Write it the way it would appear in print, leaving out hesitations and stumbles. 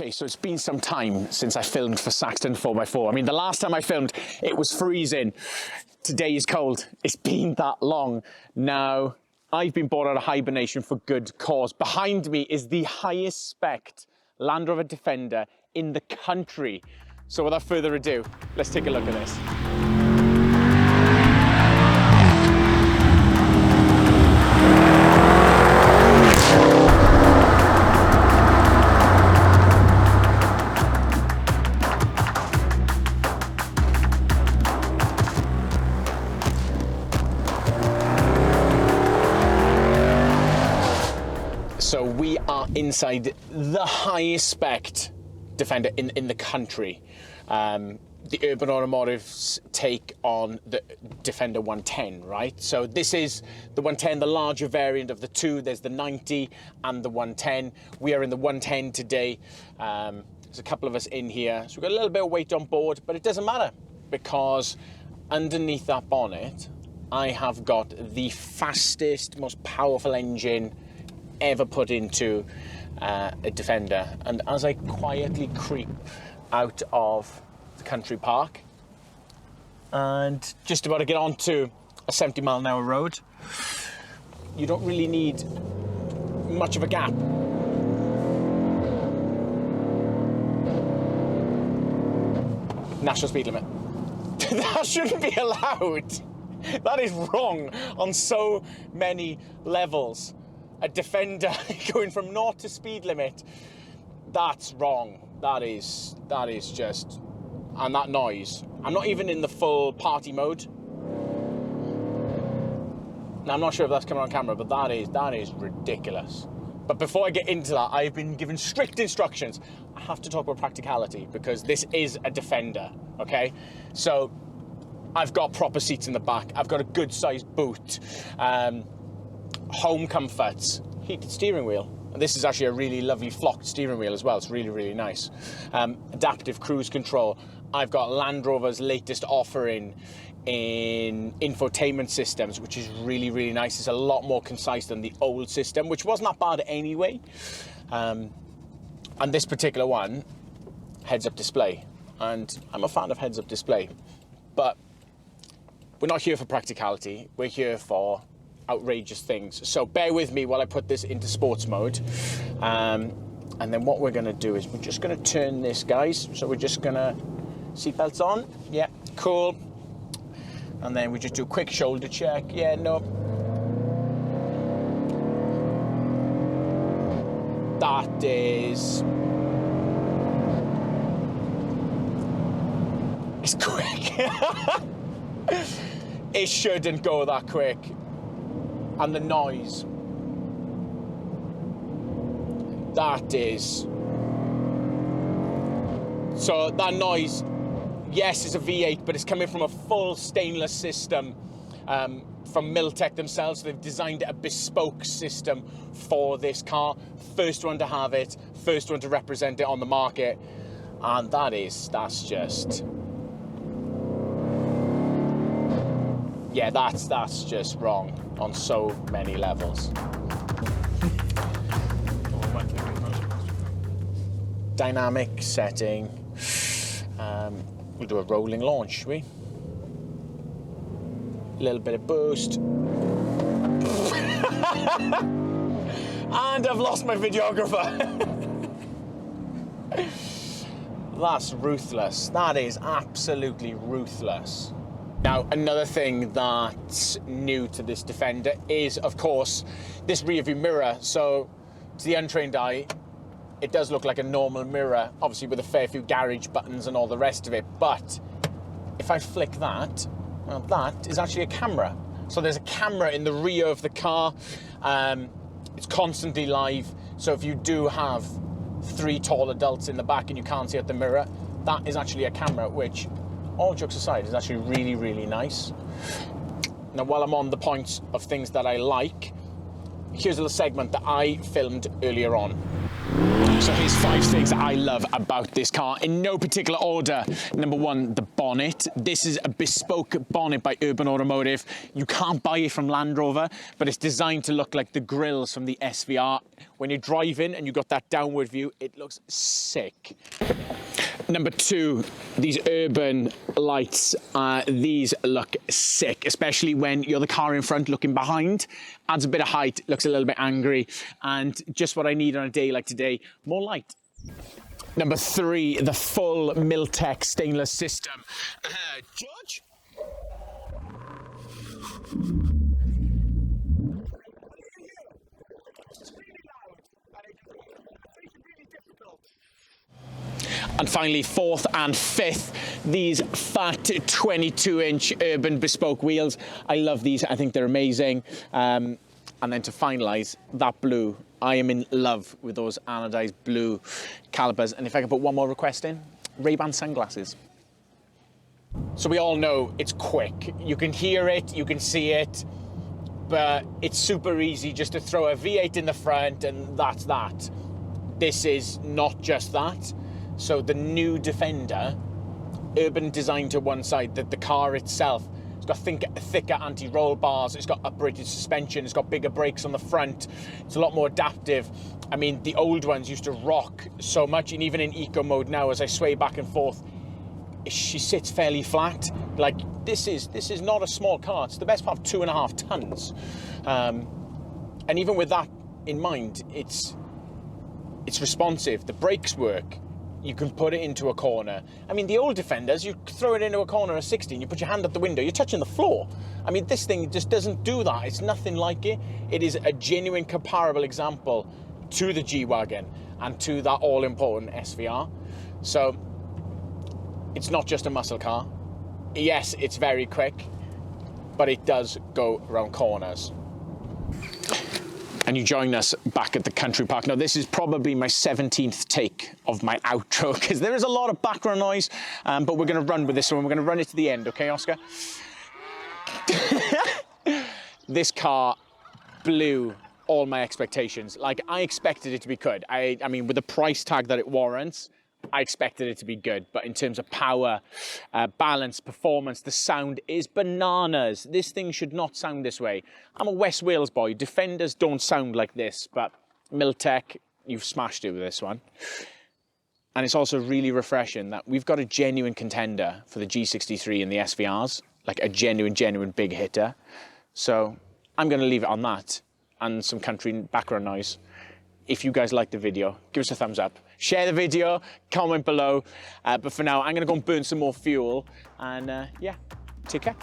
Okay, so it's been some time since I filmed for Saxton 4x4. I mean, the last time I filmed, it was freezing. Today is cold. It's been that long. Now, I've been brought out of hibernation for good cause. Behind me is the highest spec Land Rover Defender in the country. So without further ado, let's take a look at this. So we are inside the highest spec Defender in the country. The Urban Automotive's take on the Defender 110, right? So this is the 110, the larger variant of the two. There's the 90 and the 110. We are in the 110 today. There's a couple of us in here. So we've got a little bit of weight on board, but it doesn't matter because underneath that bonnet, I have got the fastest, most powerful engine ever put into a Defender. And as I quietly creep out of the country park and just about to get onto a 70-mile-an-hour road, you don't really need much of a gap. National speed limit. That shouldn't be allowed. That is wrong on so many levels. A Defender going from 0 to speed limit, that's wrong. That is just, and that noise. I'm not even in the full party mode. Now, I'm not sure if that's coming on camera, but that is ridiculous. But before I get into that, I've been given strict instructions. I have to talk about practicality because this is a Defender, okay? So I've got proper seats in the back. I've got a good sized boot. Home comforts, heated steering wheel. And this is actually a really lovely flocked steering wheel as well. It's really, really nice. Adaptive cruise control. I've got Land Rover's latest offering in infotainment systems, which is really, really nice. It's a lot more concise than the old system, which wasn't that bad anyway. And this particular one, heads-up display. And I'm a fan of heads-up display. But we're not here for practicality. We're here for outrageous things. So bear with me while I put this into sports mode. And then what we're gonna do is we're just gonna turn this, guys. So we're just gonna, seatbelts on. Yeah, cool. And then we just do a quick shoulder check. Yeah, no. That is, it's quick. It shouldn't go that quick. And the noise, that is, so that noise, yes, it's a V8, but it's coming from a full stainless system from Miltekk themselves. So they've designed a bespoke system for this car. First one to have it, first one to represent it on the market. And that's just, yeah, that's just wrong on so many levels. Dynamic setting. We'll do a rolling launch, shall we? A little bit of boost. And I've lost my videographer. That's ruthless. That is absolutely ruthless. Now, another thing that's new to this Defender is, of course, this rear view mirror. So, to the untrained eye, it does look like a normal mirror, obviously with a fair few garage buttons and all the rest of it. But if I flick that, well, that is actually a camera. So there's a camera in the rear of the car. It's constantly live. So if you do have 3 tall adults in the back and you can't see out the mirror, that is actually a camera, which, all jokes aside, is actually really, really nice. Now, while I'm on the point of things that I like, here's a little segment that I filmed earlier on. So here's 5 things I love about this car in no particular order. Number 1, the bonnet. This is a bespoke bonnet by Urban Automotive. You can't buy it from Land Rover, but it's designed to look like the grills from the SVR. When you're driving and you've got that downward view, it looks sick. Number 2, these urban lights, these look sick, especially when you're the car in front looking behind. Adds a bit of height, looks a little bit angry, and just what I need on a day like today, more light. Number 3, the full Miltekk stainless system. George? And finally, 4th and 5th, these fat 22-inch Urban bespoke wheels. I love these, I think they're amazing. And then to finalise, that blue. I am in love with those anodized blue calipers. And if I can put one more request in, Ray-Ban sunglasses. So we all know it's quick. You can hear it, you can see it, but it's super easy just to throw a V8 in the front and that's that. This is not just that. So the new Defender, Urban designed to one side, that the car itself, it's got thicker anti-roll bars, it's got uprated suspension, it's got bigger brakes on the front, it's a lot more adaptive. I mean, the old ones used to rock so much, and even in eco mode now, as I sway back and forth, she sits fairly flat. Like, this is not a small car, it's the best part of 2.5 tons. And even with that in mind, it's responsive, the brakes work. You can put it into a corner. I mean, the old Defenders, you throw it into a corner at 16, you put your hand up the window, you're touching the floor. I mean, this thing just doesn't do that. It's nothing like it. It is a genuine comparable example to the G-Wagon and to that all-important SVR. So, it's not just a muscle car. Yes, it's very quick, but it does go around corners. And you join us back at the country park. Now, this is probably my 17th take of my outro, because there is a lot of background noise, but we're going to run with this one. We're going to run it to the end, okay, Oscar? This car blew all my expectations. Like, I expected it to be good. I mean, with the price tag that it warrants, I expected it to be good, but in terms of power, balance, performance, the sound is bananas. This thing should not sound this way. I'm a West Wales boy. Defenders don't sound like this, but Miltekk, you've smashed it with this one. And it's also really refreshing that we've got a genuine contender for the G63 and the SVRs, like a genuine big hitter. So I'm going to leave it on that and some country background noise. If you guys like the video, give us a thumbs up. Share the video, comment below. But for now, I'm going to go and burn some more fuel. And yeah, take care.